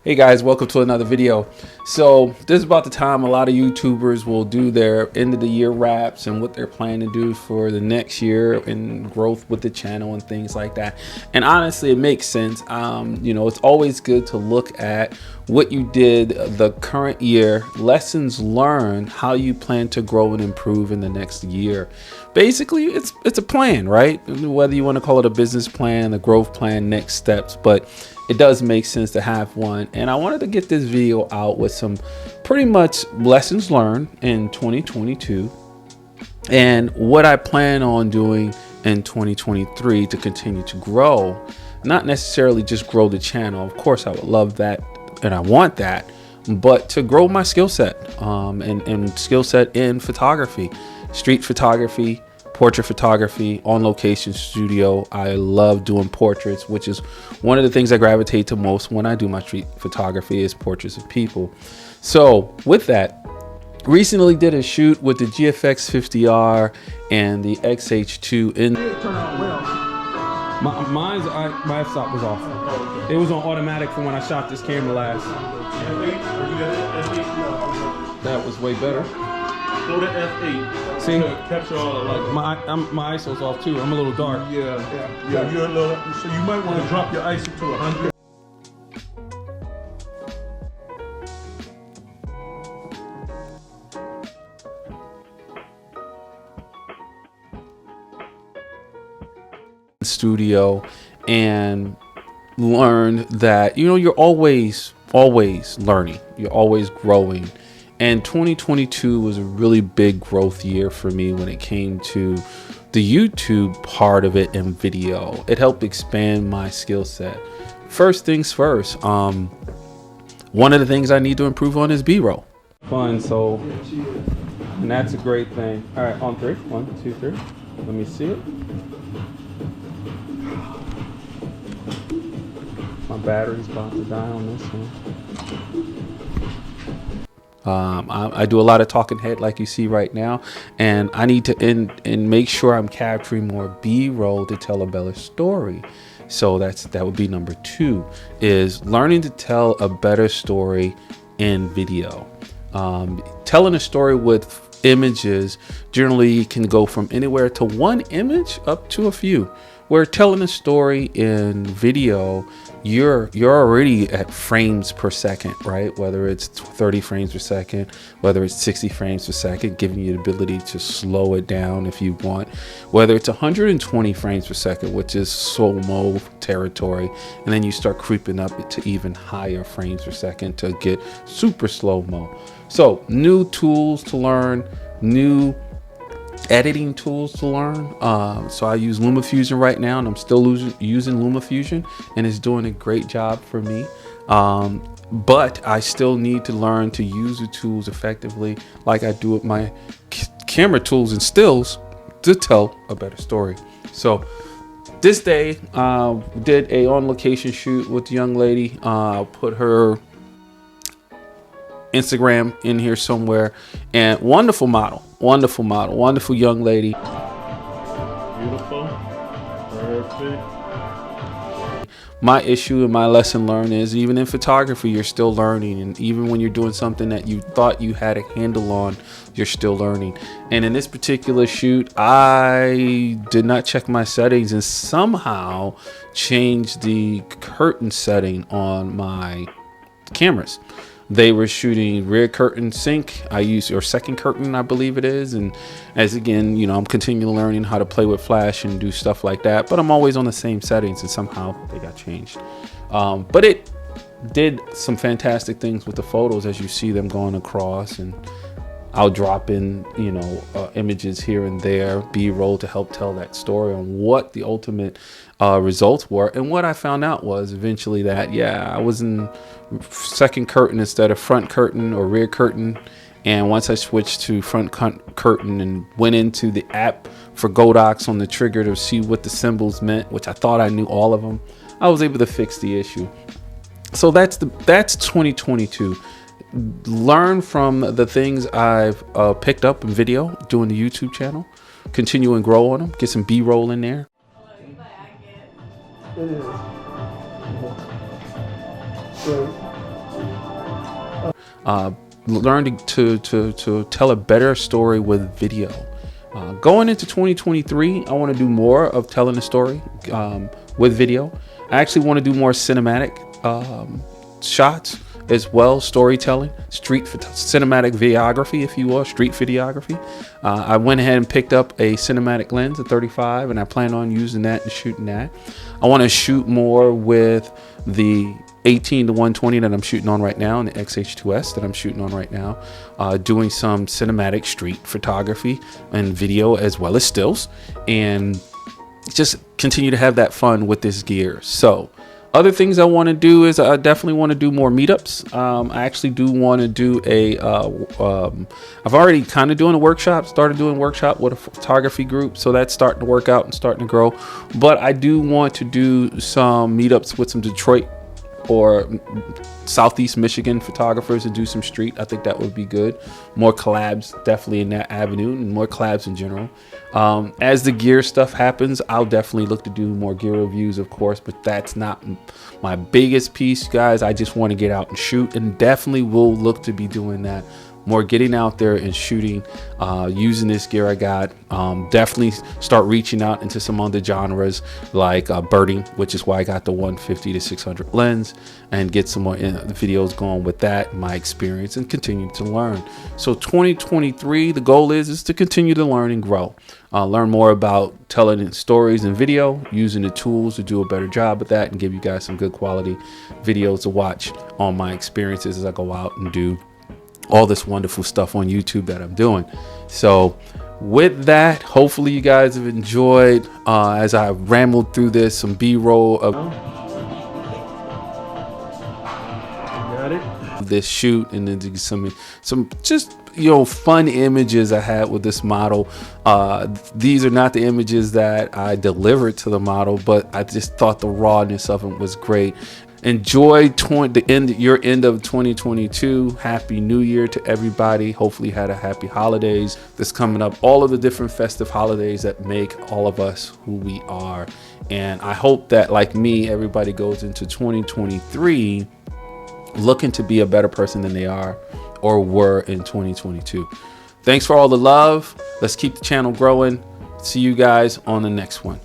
Hey guys, welcome to another video. So this is about the time a lot of YouTubers will do their end of the year wraps and what they're planning to do for the next year and growth with the channel and things like that. And honestly, it makes sense. It's always good to look at what you did the current year, lessons learned, how you plan to grow and improve in the next year. Basically, it's a plan, right? Whether you want to call it a business plan, a growth plan, next steps, but it does make sense to have one. And I wanted to get this video out with some pretty much lessons learned in 2022 and what I plan on doing in 2023 to continue to grow. Not necessarily just grow the channel. Of course, I would love that and I want that, but to grow my skill set and skill set in photography, street photography, portrait photography, on location studio. I love doing portraits, which is one of the things I gravitate to most when I do my street photography is portraits of people. So with that, recently did a shoot with the GFX 50R and the XH2 in. It turned out well. My f-stop was off. Oh, okay. It was on automatic from when I shot this camera last. That was way better. Go to F8. See, capture all of like my ISO's off too. I'm a little dark. Yeah. You're a little. So you might want to drop your ISO to 100. Studio and learned that you're always learning, you're always growing, and 2022 was a really big growth year for me when it came to the YouTube part of it and video. It helped expand my skill set. First things first, one of the things I need to improve on is B-roll. Fun, so, and that's a great thing. All right, on three. 1, 2, 3. Let me see it. My battery's about to die on this one. I do a lot of talking head like you see right now, and I need to and make sure I'm capturing more B-roll to tell a better story. So that would be number 2, is learning to tell a better story in video. Telling a story with images generally can go from anywhere to one image up to a few. Where telling a story in video, you're already at frames per second, right? Whether it's 30 frames per second, whether it's 60 frames per second, giving you the ability to slow it down if you want, whether it's 120 frames per second, which is slow-mo territory, and then you start creeping up to even higher frames per second to get super slow-mo. So new tools to learn, new editing tools to learn. So I use LumaFusion right now, and I'm still using LumaFusion, and it's doing a great job for me. But I still need to learn to use the tools effectively, like I do with my camera tools and stills, to tell a better story. So this day, did a on-location shoot with the young lady. Put her Instagram in here somewhere, and wonderful model, wonderful young lady. Beautiful. Perfect. My issue and my lesson learned is even in photography, you're still learning. And even when you're doing something that you thought you had a handle on, you're still learning. And in this particular shoot, I did not check my settings and somehow changed the curtain setting on my cameras. They were shooting rear curtain sync. I used, or second curtain, I believe it is. And as again, I'm continually learning how to play with flash and do stuff like that. But I'm always on the same settings, and somehow they got changed. But it did some fantastic things with the photos as you see them going across. And I'll drop in, images here and there, B-roll to help tell that story on what the ultimate results were. And what I found out was eventually that, I was in second curtain instead of front curtain or rear curtain. And once I switched to front curtain and went into the app for Godox on the trigger to see what the symbols meant, which I thought I knew all of them, I was able to fix the issue. So that's 2022. Learn from the things I've picked up in video, doing the YouTube channel, continue and grow on them, get some B-roll in there. It is. So learn to tell a better story with video. Going into 2023, I want to do more of telling a story with video. I actually want to do more cinematic shots as well, storytelling, cinematic videography, if you will, street videography. I went ahead and picked up a cinematic lens, a 35, and I plan on using that and shooting that. I want to shoot more with the 18 to 120 that I'm shooting on right now, and the XH2S that I'm shooting on right now, doing some cinematic street photography and video as well as stills, and just continue to have that fun with this gear. So other things I want to do is I definitely want to do more meetups. I actually do want to do I've already kind of doing a workshop, started doing a workshop with a photography group. So that's starting to work out and starting to grow. But I do want to do some meetups with some Detroit or Southeast Michigan photographers and do some street. I think that would be good. More collabs definitely in that avenue, and more collabs in general. As the gear stuff happens, I'll definitely look to do more gear reviews, of course, but that's not my biggest piece, guys. I just want to get out and shoot, and definitely will look to be doing that more, getting out there and shooting, using this gear I got. Definitely start reaching out into some other genres like birding, which is why I got the 150 to 600 lens, and get some more videos going with that, my experience, and continue to learn. So 2023, the goal is to continue to learn and grow. Learn more about telling stories in video, using the tools to do a better job with that, and give you guys some good quality videos to watch on my experiences as I go out and do all this wonderful stuff on YouTube that I'm doing. So with that, hopefully you guys have enjoyed as I rambled through this, some B-roll of this shoot, and then some just, you know, fun images I had with this model. These are not the images that I delivered to the model, but I just thought the rawness of it was great. Enjoy your end of 2022. Happy New Year to everybody. Hopefully had a happy holidays that's coming up. All of the different festive holidays that make all of us who we are. And I hope that, like me, everybody goes into 2023 looking to be a better person than they are or were in 2022. Thanks for all the love. Let's keep the channel growing. See you guys on the next one.